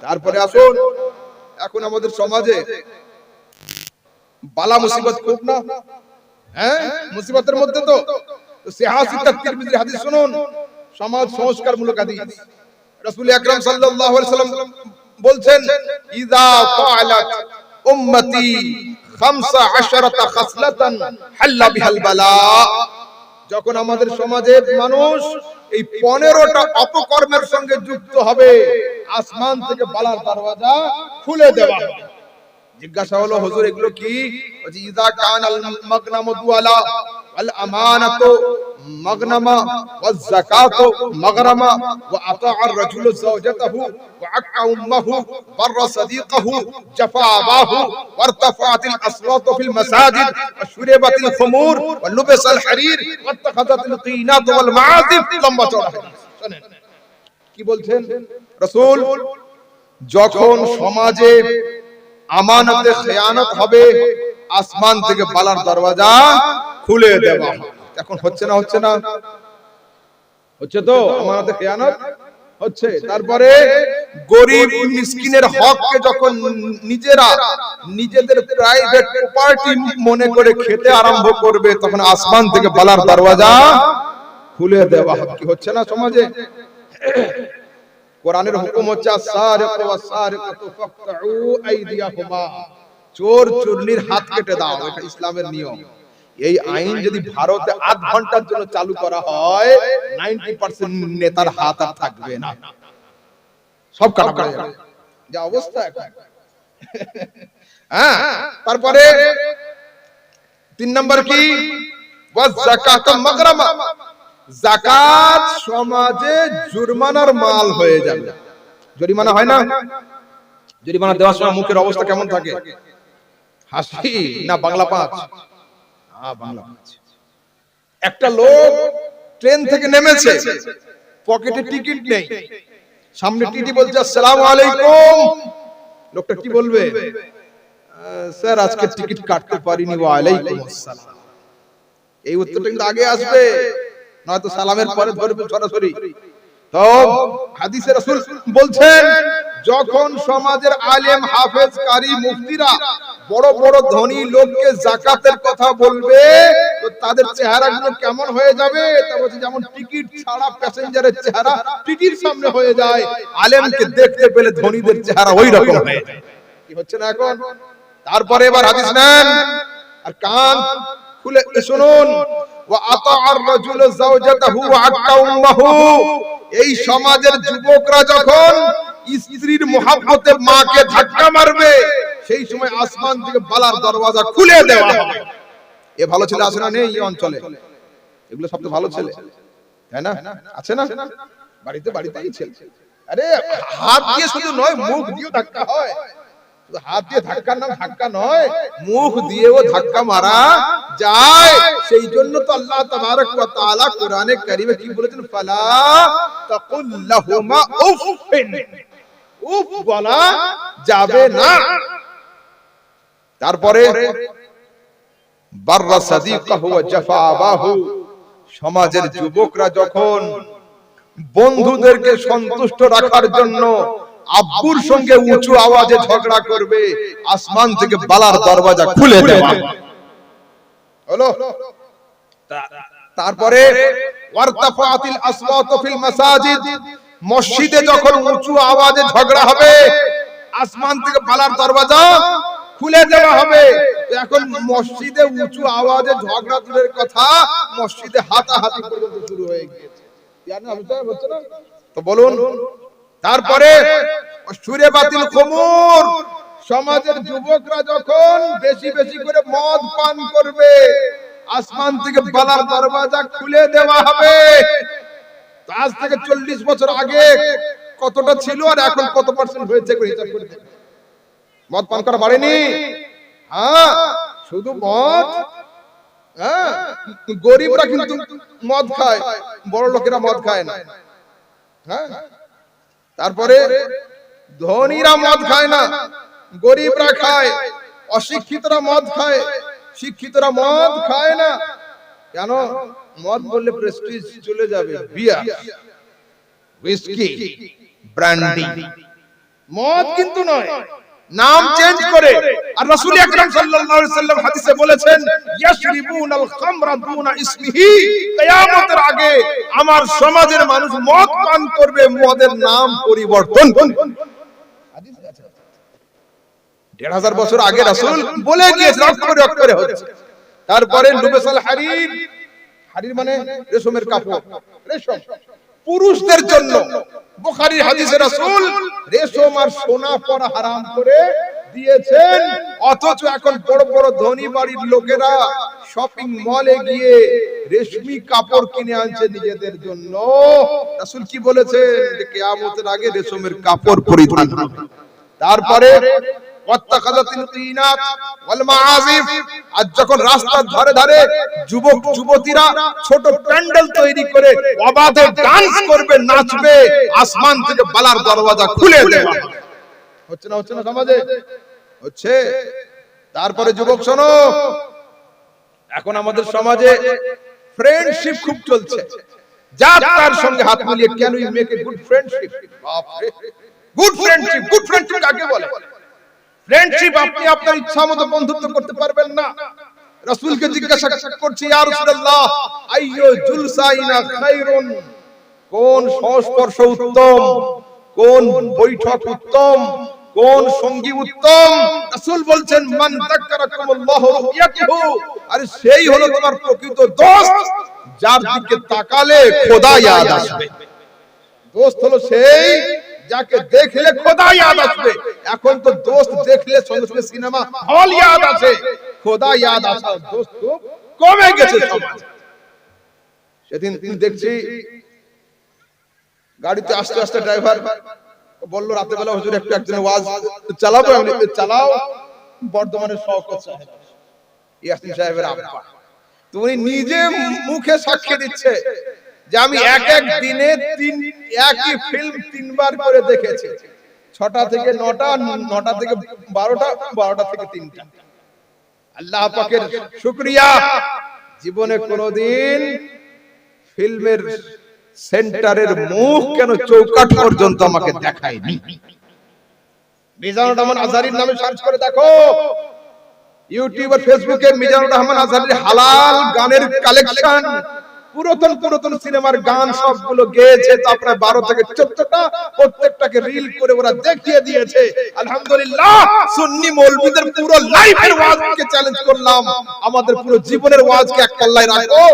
তারপরে আসুন, এখন আমাদের সমাজে বালা মুসিবত খুব না, হ্যাঁ, মুসিবতের মধ্যে তো সিহাসিত তিরমিজির হাদিস শুনুন, সমাজ সংস্কারমূলক হাদিস। রাসূল আকরাম সাল্লাল্লাহু আলাইহি ওয়াসাল্লাম বলছেন, ইযা ফাআলাত উম্মতি 15 খাসলাতান হাল্লা বিহাল বালা। যখন আমাদের সমাজের মানুষ এই 15টা অপকর্মের সঙ্গে যুক্ত হবে, আসমান থেকে বালার দরওয়াজা খুলে দেওয়া হবে। জিজ্ঞাসা হলো, হুজুর এগুলো কি? বলছে, ইযা কানাল মাগনামু দুআলা ওয়াল আমানাতু মাগনামা ওয়াজ যাকাতু মাগরামা ওয়া আতাআ আর-রাজুলু যাওজাতাহু ওয়া আক্কা উম্মাহু বাররা সাদিকাহু জাফা আবাহু ওয়ারতাফাতিল আসওয়াতু ফিল মাসাজিদ ওয়া শুরিবাতিল খুমুর ওয়া লুবিসাল হারির ওয়াত্তাখাযাতিল কিনাত ওয়াল মাআজিব। লম্বা চওড়া হাদিস শুনেন কি বলছেন রাসূল। যখন সমাজে আমানতে খেয়ানত হবে, আসমান থেকে বালার দরওয়াজা খুলে দেওয়া। এখন হচ্ছে না? হচ্ছে না? হচ্ছে তো, আমানতে খেয়ানত হচ্ছে। তারপরে গরিব মিসকিনের হককে যখন নিজেরা নিজেদের প্রাইভেট প্রপার্টি মনে করে খেতে আরম্ভ করবে, তখন আসমান থেকে বালার দরওয়াজা খুলে দেওয়া। কি হচ্ছে না সমাজে? কোরআনের হুকুম হচ্ছে আস-সারিকু ওয়াস-সারিকাতু ফাকতাউ আইদিয়াহুমা, চোর চুরনির হাত কেটে দাও, এটা ইসলামের নিয়ম। এই আইন যদি ভারতে আধ ঘন্টার জন্য চালু করা হয়, 90% নেতার হাত আর থাকবে না, সব কাটা পড়ে যাবে, যা অবস্থা এখন। হ্যাঁ, তারপরে 3 নাম্বার কি? ওয়াজ যাকাতু মাগরামা, যাকাত সমাজে জুরমানার মাল হয়ে যাবে। জরিমানা হয় না? জরিমানা দেওয়ার সময় মুখের অবস্থা কেমন থাকে? হাসি না বাংলা পাঁচ? বাংলা পাঁচ। একটা লোক ট্রেন থেকে নেমেছে, পকেটে টিকিট নেই, সামনে টিটি বলছে আসসালামু আলাইকুম। লোকটা কি বলবে? স্যার আজকে টিকিট কাটতে পারিনি। ওয়া আলাইকুম আসসালাম। এই উত্তরটা কিন্তু আগে আসবে, নয়তো সালামের পরে ধরবে সরাসরি। তো হাদিসে রাসূল বলছেন, যখন সমাজের আলেম হাফেজ কারি মুফতিরা বড় বড় ধনী লোককে যাকাতের কথা বলবে, তো তাদের চেহারাগুলো কেমন হয়ে যাবে? তা বলছে যেমন টিকিট ছাড়া প্যাসেঞ্জারের চেহারা টিটির সামনে হয়ে যায়, আলেমকে দেখতে পেলে ধনীদের চেহারা ওই রকম হয়ে যায়। কি হচ্ছে না এখন? তারপরে এবার হাদিস নেন আর কান খুলে শুনুন। ওয়া আতাআ আর-রাজুলু যাওজাতাহু ওয়া আক্কা উম্মাহু, এই সমাজের যুবকরা যখন স্ত্রীর মোহাব্বতে মাকে ধাক্কা মারবে, সেই সময় আসমান থেকে বালার দরওয়াজা খুলে দেওয়া হবে। এ ভালো ছেলে আছে না নেই এই অঞ্চলে? এগুলো সবচেয়ে ভালো ছেলে, তাই না? আছে না? বাড়িতে বাড়িতেই ছেলে। আরে হাত দিয়ে শুধু নয়, মুখ দিয়েও ধাক্কা হয়। হাত দিয়ে ধাক্কার নাম ধাক্কা নয়, মুখ দিয়েও ধাক্কা মারা যায়। সেই জন্য তো আল্লাহ তাবারক ওয়া তাআলা কোরআনে কারীমে কি বলেছেন? ফালা তাকুল লাহুমা উফিন, উফ বলা যাবে না। তারপরে বাররা সাদিকাহু ওয়া জাফা আবাহু, সমাজের যুবকরা যখন বন্ধুদেরকে সন্তুষ্ট রাখার জন্য আব্বুর সঙ্গে উঁচু আওয়াজে ঝগড়া করবে, আসমান থেকে বালার দরওয়াজা খুলে দেওয়া হলো। তারপরে ওয়ারতাফাতিল আসওয়াতু ফিল মাসাজিদ, মসজিদে যখন উঁচু আওয়াজে ঝগড়া হবে, আসমান থেকে বালার দরওয়াজা খুলে দেওয়া হবে। এখন মসজিদে উঁচু আওয়াজে ঝগড়া দূরের কথা, মসজিদে হাতাহাতি পর্যন্ত শুরু হয়ে গিয়েছে। তো বলুন। তারপরে শুরিবাতিল খুমুর, সমাজের যুবকরা যখন বেশি বেশি করে মদ পান করবে, আসমান থেকে বালার দরওয়াজা খুলে দেওয়া হবে। আজ থেকে 40 বছর আগে কতটা ছিল আর এখন কত পার্সেন্ট হয়েছে হিসাব করে দেখুন। মদ পান করা বাড়েনি? হ্যাঁ, শুধু মদ। হ্যাঁ, গরিবরা কিন্তু মদ খায়, বড় লোকেরা মদ খায় না। হ্যাঁ, তারপরে ধনীরা মদ খায় না, গরিবরা খায়। অশিক্ষিতরা মদ খায়, শিক্ষিতরা মদ খায় না। কেন? মদ বললে প্রেস্টিজ চলে যাবে। বিয়ার, হুইস্কি, ব্র্যান্ডি, মদ কিন্তু নয়, নাম চেঞ্জ করে। আর রাসূল আকরাম সাল্লাল্লাহু আলাইহি ওয়াসাল্লাম হাদিসে বলেছেন ইয়াশরিবুনাল খামরা দুনা ইসমিহি, কিয়ামতের আগে আমার সমাজের মানুষ মদ পান করবে, মদের নাম পরিবর্তন। হাদিস আছে ১৫০০ বছর আগে রাসূল বলে গিয়েছেন, অক্ষরে হচ্ছে। তারপরে লুবেসাল হারির, হারির মানে রেশমের কাপড়, রেশম পুরুষদের জন্য। বুখারীর হাদিসে রাসূল রেশম আর সোনা পরা হারাম করে দিয়েছেন, অথচ এখন বড় বড় ধনী বাড়ির লোকেরা শপিং মলে গিয়ে রেশমি কাপড় কিনে আনছে নিজেদের জন্য। রাসূল কি বলেছেন যে কিয়ামতের আগে রেশমের কাপড় পরিধান হবে। তারপরে আর যখন রাস্তার ধারে ধারে যুবক যুবতীরা ছোট প্যান্ডেল তৈরি করে অবাধে ডান্স করবে, নাচবে, আসমান থেকে বালার দরওয়াজা খুলে দেওয়া হচ্ছে না, হচ্ছে না সমাজে হচ্ছে। তারপরে যুবক শোনো, এখন আমাদের সমাজে ফ্রেন্ডশিপ খুব চলছে। যার তার সঙ্গে হাত মিলিয়ে can we make a good friendship. বাপ রে, গুড ফ্রেন্ডশিপ, গুড ফ্রেন্ডশিপ কাকে বলে? ফ্রেন্ডশিপ আপনি আপনার ইচ্ছা মতো বন্ধুত্ব করতে পারবেন না। রাসূলকে জিজ্ঞাসা করছি, ইয়া রাসূলুল্লাহ আইয়ু জুলসাইনা খায়রুন, কোন সংস্পর্শ উত্তম, কোন বৈঠক উত্তম, কোন সঙ্গী উত্তম? রাসূল বলছেন মান যাক্কারাকুমুল্লাহু রুয়াতুহু, আরে সেই হলো তোমার প্রকৃত দোস্ত, যার দিকে তাকালে খোদা ইয়াদ আসবে। দোস্ত হলো সেই যাকে দেখলে খোদা ইয়াদ আসবে। এখন তো দোস্ত দেখলে সঙ্গে সঙ্গে সিনেমা হল ইয়াদ আসে, খোদা ইয়াদ আসা দোস্ত খুব কমে গেছে সমাজ। সেদিন দেখছি গাড়িতে আস্তে আস্তে ড্রাইভার বলল রাতে বেলা হুজুর একটু একজনের ওয়াজ চালাবো। আমি চালাও। বর্ধমানের শওকত সাহেব, ইয়াসিন সাহেবের আব্বা, তুমি নিজে মুখে সাক্ষী দিচ্ছে যে আমি এক এক দিনে একই ফিল্ম 3 বার করে দেখেছি। 6টা থেকে 9টা, 9টা থেকে 12টা, 12টা থেকে 3টা। আল্লাহ পাকের শুকরিয়া, জীবনে কোনোদিন ফিল্মের সেন্টারের মুখ কেন চৌকাঠ পর্যন্ত আমাকে দেখায়নি। মিজানুর রহমান আজহারীর নামে সার্চ করে দেখো, ইউটিউব আর ফেসবুকে মিজানুর রহমান আজহারীর হালাল গানের কালেকশন, পুরাতন সিনেমার গান সবগুলো গেয়েছে। তারপরে 12 থেকে 14টা, প্রত্যেকটাকে রিল করে ওরা দেখিয়ে দিয়েছে। আলহামদুলিল্লাহ, সুন্নি মৌলবীদের পুরো লাইফের ওয়াজকে চ্যালেঞ্জ করলাম, আমাদের পুরো জীবনের ওয়াজকে এক পাল্লায় রাখো।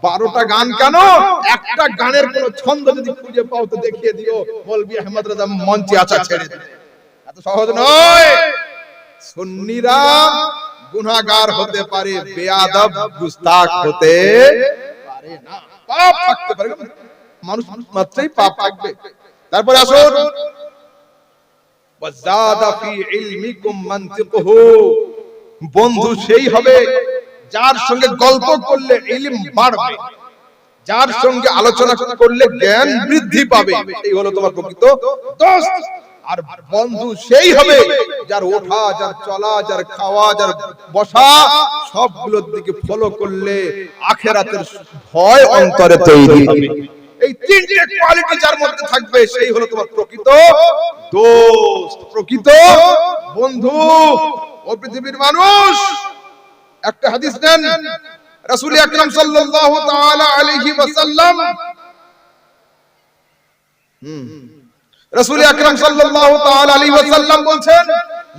12টা গান কেন, একটা গানের কোন ছন্দ যদি খুঁজে পাও তো দেখিয়ে দিও। মৌলভী আহমদ রাজা মঞ্চে আছা ছেড়ে দেবে, এত সহজ নয়। সুন্নিরা গুনাহগার হতে পারে, বেয়াদব গুস্তাখ হতে পারে না। পাপ থাকতে পারে, মানুষ মাত্রই পাপ থাকবে। তারপরে আসুন, ওয়াজাদা ফি ইলমিকুম মানতিকুহু, বন্ধু সেই হবে যার সঙ্গে গল্প করলে ইলম বাড়বে, যার সঙ্গে আলোচনা করলে জ্ঞান বৃদ্ধি পাবে, সেই হলো তোমার প্রকৃত দোস্ত। আর বন্ধু সেই হবে যার ওঠা, যার চলা, যার খাওয়া, যার বসা সবগুলোর দিকে ফলো করলে আখিরাতের ভয় অন্তরে তৈরি হবে। এই তিনটে কোয়ালিটি যার মধ্যে থাকবে সেই হলো তোমার প্রকৃত দোস্ত, প্রকৃত বন্ধু। ও পৃথিবীর মানুষ, একটা হাদিস দেন, রাসূল আকরাম সাল্লাল্লাহু তাআলা আলাইহি ওয়াসাল্লাম, রাসূল আকরাম সাল্লাল্লাহু তাআলা আলাইহি ওয়াসাল্লাম বলেন,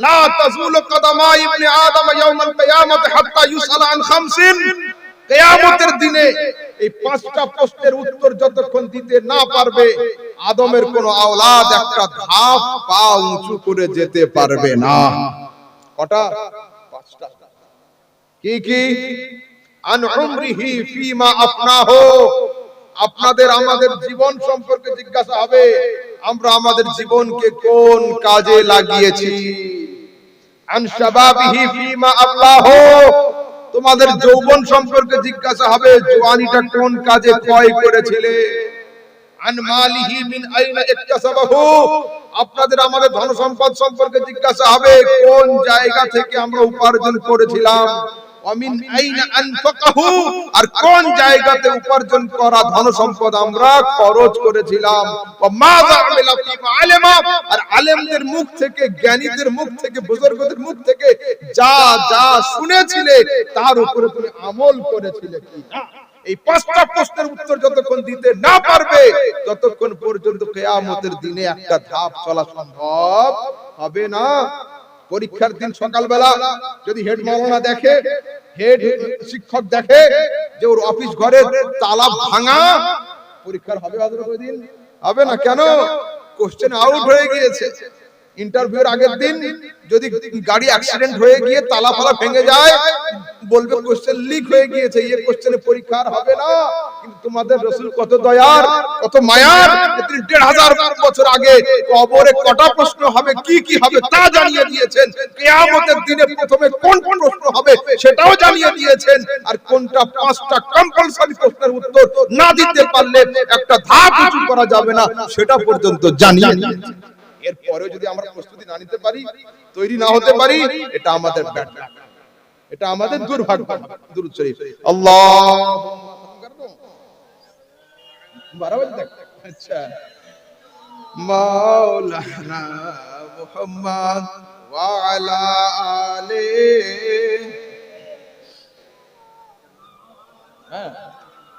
লা তাযুলু কদামা ইবনে আদম ইয়াউমাল কিয়ামাতি হাত্তা ইউসালা আন খামসিন, কিয়ামতের দিনে এই 5টা প্রশ্নের উত্তর যতক্ষণ দিতে না পারবে, আদমের কোন আওলাদ একটা ধাপ পা উঁচু করে যেতে পারবে না। কটা? 5টা। কি কি? আন উমরিহি ফিমা আফনাহু, আপনাদের আমাদের জীবন সম্পর্কে জিজ্ঞাসা হবে, আমরা আমাদের জীবনকে কোন কাজে লাগিয়েছি। আন শাবাবিহি ফিমা আবলাহু, তোমাদের যৌবন সম্পর্কে জিজ্ঞাসা হবে, জওয়ানিটা কোন কাজে ক্ষয় করেছিলে। আন মালিহি মিন আইনা ইকতাসাবাহু, আপনাদের আমাদের ধন সম্পদ সম্পর্কে জিজ্ঞাসা হবে, কোন জায়গা থেকে আমরা উপার্জন করেছিলাম। ওয়ামিন আইনা আনফাকাহু, আর কোন জায়গাতে উপার্জন করা ধন সম্পদ আমরা খরচ করেছিলাম। ওয়া মাযা আমিলা ফিমা আলামা, আর আলেমদের মুখ থেকে, জ্ঞানীদের মুখ থেকে, বুজুর্গদের মুখ থেকে যা যা শুনেছিলে তার উপরে তুমি আমল করেছিলে কি না। এই পাঁচটা প্রশ্নের উত্তর যতক্ষণ দিতে না পারবে ততক্ষণ পর্যন্ত কিয়ামতের দিনে একটা ধাপ চলা সম্ভব হবে না। পরীক্ষার দিন সকালবেলা যদি হেড মাওলানা দেখে, হেড শিক্ষক দেখে যে ওর অফিস ঘরের তালা ভাঙা, পরীক্ষার হবে হযরত ওই দিন? হবে না। কেন? কোশ্চেন আউট হয়ে গিয়েছে। ইন্টারভিউর আগের দিন যদি গাড়ি অ্যাক্সিডেন্ট হয়ে গিয়ে তালা ফালা ভেঙে যায়, বলবে কোশ্চেন লিক হয়ে গিয়েছে, এই কোশ্চেনে পরীক্ষা আর হবে না। কিন্তু তোমাদের রাসূল কত দয়ার, কত মায়ার, ১৫০০ বছর আগে কবরে কটা প্রশ্ন হবে, কি কি হবে তা জানিয়ে দিয়েছেন। কিয়ামতের দিনে প্রথমে কোন কোন প্রশ্ন হবে সেটাও জানিয়ে দিয়েছেন। আর কোনটা পাঁচটা কম্পালসরি প্রশ্নের উত্তর না দিতে পারলে একটা ধাপ উঁচু করা যাবে না সেটা পর্যন্ত জানিয়ে দিয়েছেন। এরপরে যদি আমরা প্রস্তুতি না নিতে পারি, তৈরি না হতে পারি, এটা আমাদের ব্যাড লাক, এটা আমাদের দুর্ভাগ্য। দুরূদ শরীফ আচ্ছা, মাওলানা মুহাম্মদ ওয়া আলা আলিহি